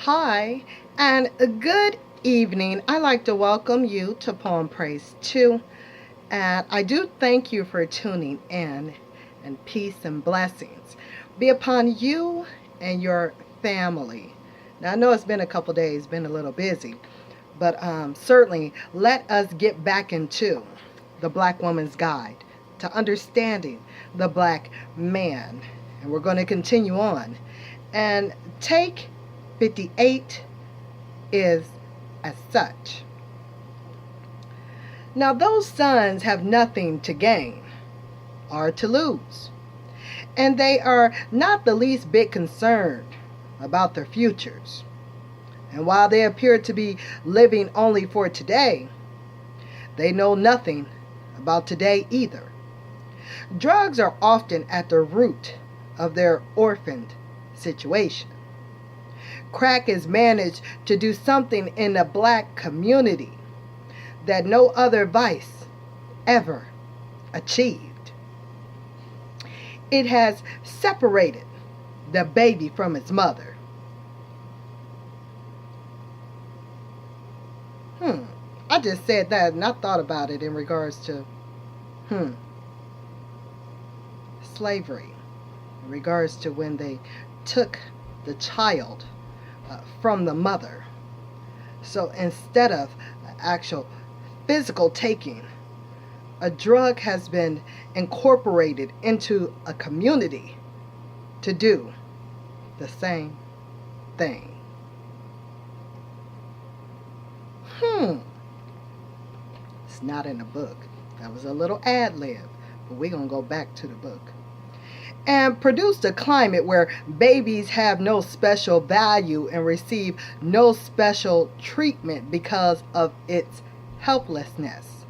Hi, and good evening. I'd like to welcome you to Poem Praise 2. And I do thank you for tuning in, and peace and blessings be upon you and your family. Now, I know it's been a couple days, been a little busy, but certainly let us get back into the Black Woman's Guide to Understanding the Black Man. And we're going to continue on. And take 58 is as such. Now, those sons have nothing to gain or to lose, and they are not the least bit concerned about their futures. And while they appear to be living only for today, they know nothing about today either. Drugs are often at the root of their orphaned situation. Crack is managed to do something in the black community that no other vice ever achieved. It has separated the baby from its mother. I just said that and I thought about it in regards to slavery, in regards to when they took the child from the mother. So instead of actual physical taking, a drug has been incorporated into a community to do the same thing. It's not in the book. That was a little ad lib, but we're going to go back to the book. And produced a climate where babies have no special value and receive no special treatment because of its helplessness.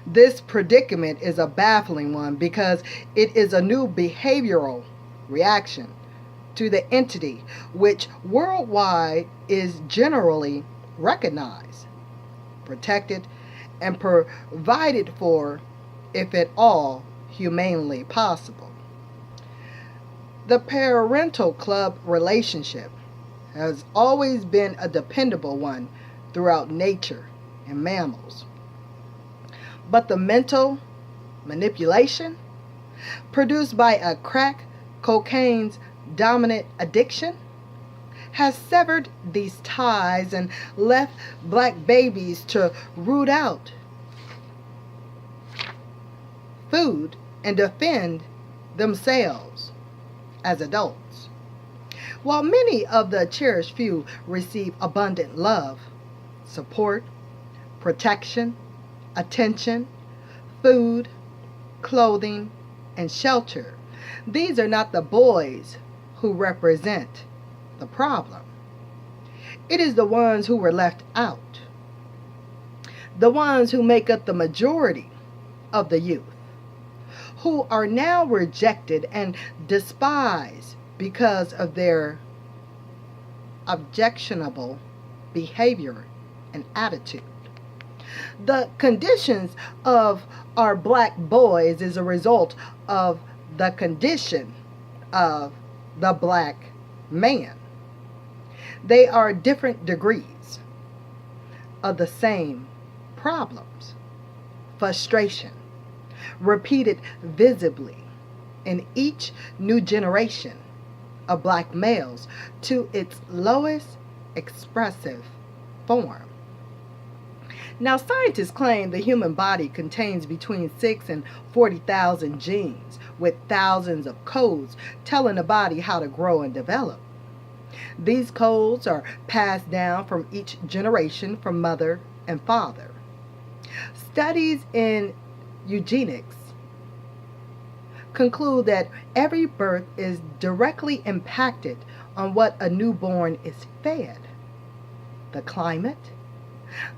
This predicament is a baffling one because it is a new behavioral reaction to the entity which worldwide is generally recognized, protected, and provided for, if at all humanely possible. The parental club relationship has always been a dependable one throughout nature and mammals. But the mental manipulation produced by a crack cocaine's dominant addiction has severed these ties and left black babies to root out food and defend themselves as adults. While many of the cherished few receive abundant love, support, protection, attention, food, clothing, and shelter, these are not the boys who represent the problem. It is the ones who were left out, the ones who make up the majority of the youth, who are now rejected and despised because of their objectionable behavior and attitude. The conditions of our black boys is a result of the condition of the black man. They are different degrees of the same problems. Frustration, repeated visibly in each new generation of black males to its lowest expressive form. Now, scientists claim the human body contains between 6 and 40,000 genes with thousands of codes telling the body how to grow and develop. These codes are passed down from each generation from mother and father. Studies in eugenics conclude that every birth is directly impacted on what a newborn is fed. The climate,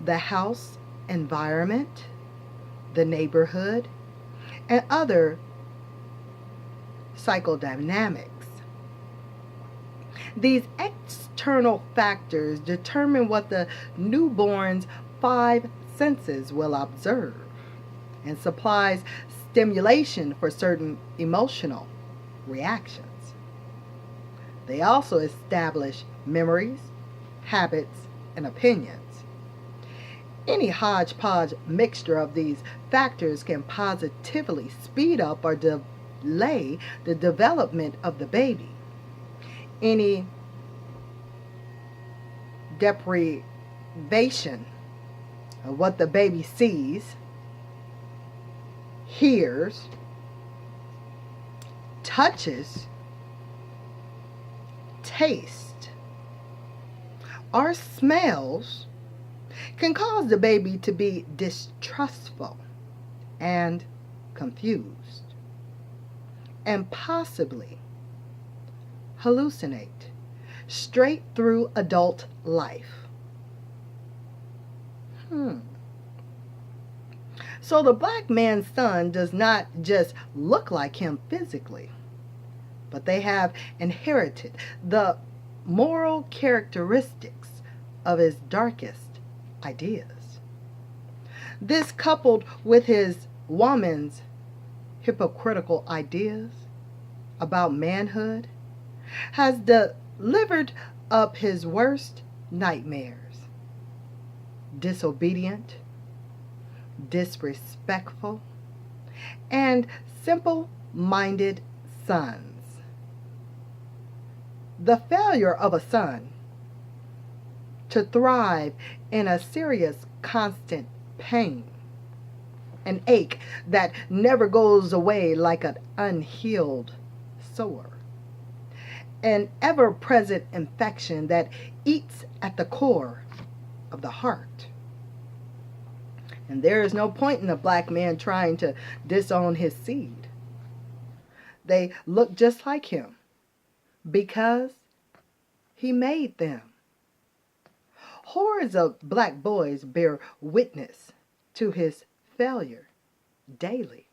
the house environment, the neighborhood, and other psychodynamics. These external factors determine what the newborn's 5 senses will observe and supplies stimulation for certain emotional reactions. They also establish memories, habits, and opinions. Any hodgepodge mixture of these factors can positively speed up or delay the development of the baby. Any deprivation of what the baby sees, hears, touches, tastes, or smells can cause the baby to be distrustful and confused, and possibly hallucinate straight through adult life. So the black man's son does not just look like him physically, but they have inherited the moral characteristics of his darkest ideas. This, coupled with his woman's hypocritical ideas about manhood, has delivered up his worst nightmares. Disobedient, disrespectful, and simple-minded sons. The failure of a son to thrive in a serious, constant pain, an ache that never goes away like an unhealed sore, an ever-present infection that eats at the core of the heart. And there is no point in a black man trying to disown his seed. They look just like him because he made them. Hordes of black boys bear witness to his failure daily.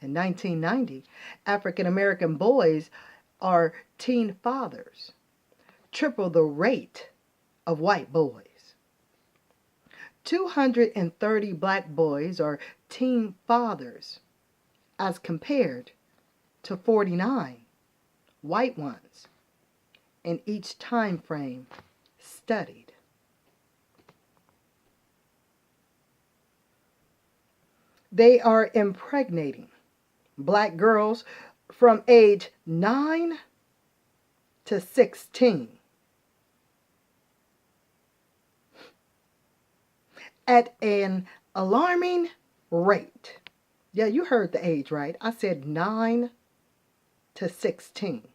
In 1990, African American boys are teen fathers, triple the rate of white boys. 230 black boys are teen fathers as compared to 49 white ones in each time frame studied. They are impregnating black girls from age 9 to 16 at an alarming rate. Yeah, you heard the age right. I said 9 to 16.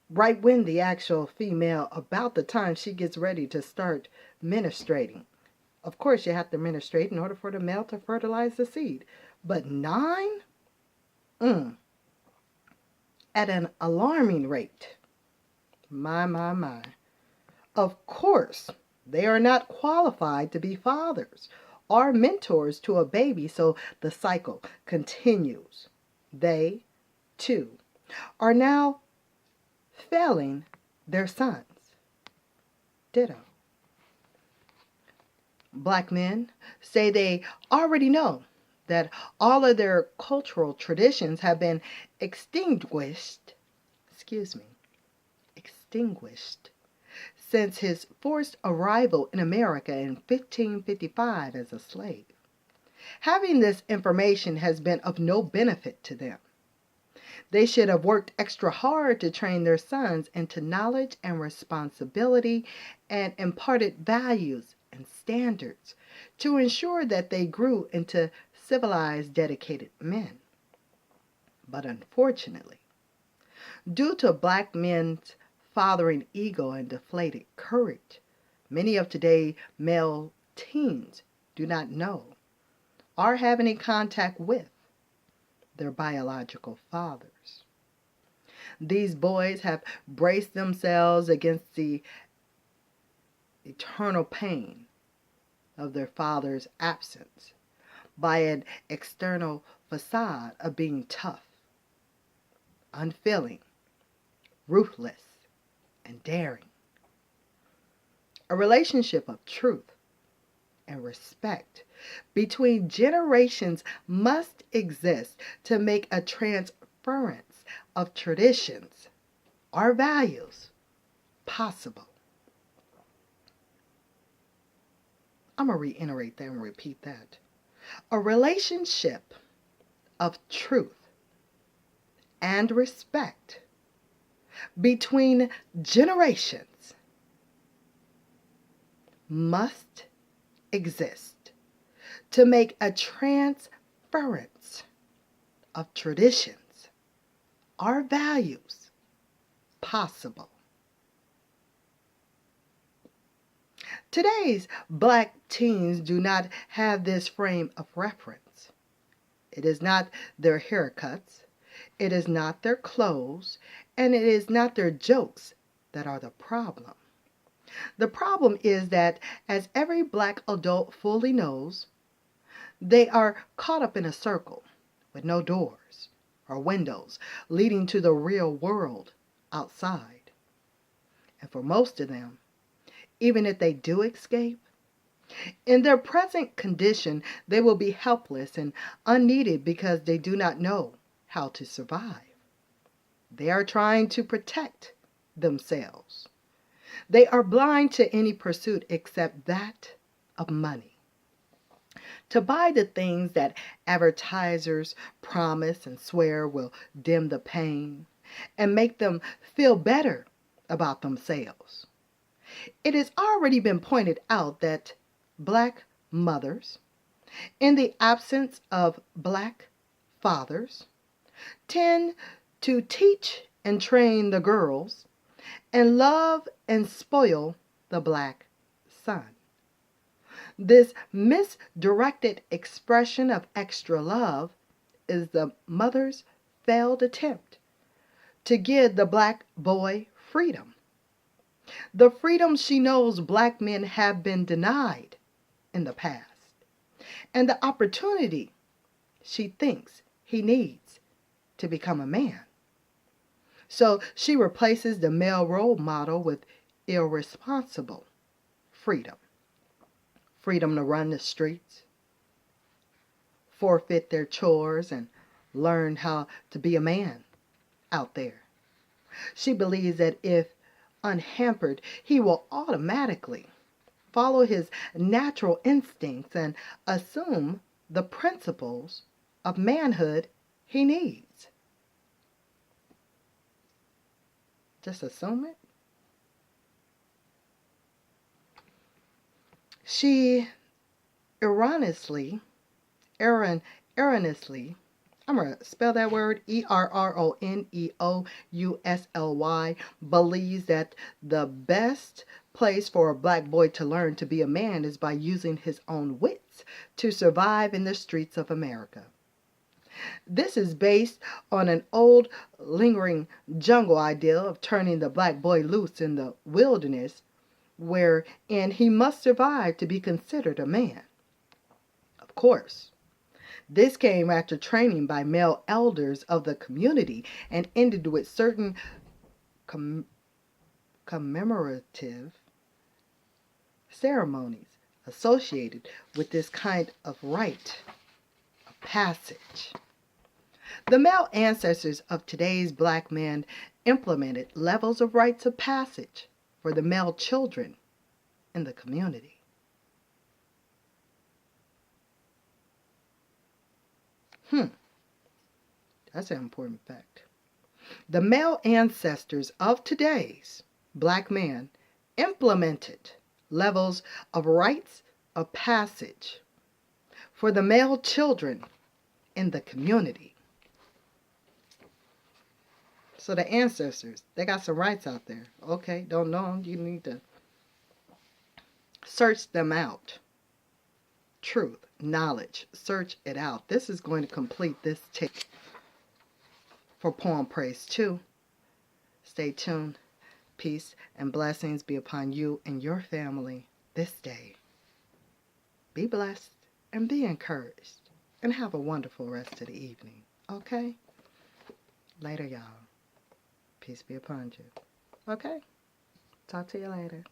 Right when the actual female, about the time she gets ready to start menstruating. Of course, you have to menstruate in order for the male to fertilize the seed. But 9? At an alarming rate. My. Of course, they are not qualified to be fathers or mentors to a baby, so the cycle continues. They, too, are now failing their sons. Ditto. Black men say they already know that all of their cultural traditions have been extinguished since his forced arrival in America in 1555 as a slave. Having this information has been of no benefit to them. They should have worked extra hard to train their sons into knowledge and responsibility and imparted values and standards to ensure that they grew into civilized, dedicated men. But unfortunately, due to black men's fathering ego and deflated courage, many of today's male teens do not know or have any contact with their biological fathers. These boys have braced themselves against the eternal pain of their father's absence by an external facade of being tough, unfeeling, ruthless, and daring. A relationship of truth and respect between generations must exist to make a transference transference of traditions or values possible. I'm going to reiterate that and repeat that. A relationship of truth and respect between generations must exist to make a transference of traditions or values possible. Today's black teens do not have this frame of reference. It is not their haircuts, it is not their clothes, and it is not their jokes that are the problem. The problem is that, as every black adult fully knows, they are caught up in a circle with no doors or windows leading to the real world outside. And for most of them, even if they do escape, in their present condition, they will be helpless and unneeded because they do not know how to survive. They are trying to protect themselves. They are blind to any pursuit except that of money. To buy the things that advertisers promise and swear will dim the pain and make them feel better about themselves. It has already been pointed out that black mothers, in the absence of black fathers, tend to teach and train the girls and love and spoil the black son. This misdirected expression of extra love is the mother's failed attempt to give the black boy freedom. The freedom she knows black men have been denied in the past, and the opportunity she thinks he needs to become a man. So she replaces the male role model with irresponsible freedom. Freedom to run the streets, forfeit their chores, and learn how to be a man out there. She believes that if unhampered, he will automatically follow his natural instincts and assume the principles of manhood he needs. Just assume it? She erroneously, I'm going to spell that word, Erroneously, believes that the best place for a black boy to learn to be a man is by using his own wits to survive in the streets of America. This is based on an old, lingering jungle ideal of turning the black boy loose in the wilderness, wherein he must survive to be considered a man. Of course, this came after training by male elders of the community and ended with certain commemorative ceremonies associated with this kind of rite of passage. The male ancestors of today's black men implemented levels of rites of passage for the male children in the community. That's an important fact. The male ancestors of today's black men implemented levels of rites of passage for the male children in the community. So the ancestors, they got some rights out there. Okay, don't know them, you need to search them out. Truth, knowledge, search it out. This is going to complete this tick for Poem Praise 2. Stay tuned. Peace and blessings be upon you and your family this day. Be blessed and be encouraged. And have a wonderful rest of the evening. Okay? Later, y'all. Peace be upon you. Okay? Talk to you later.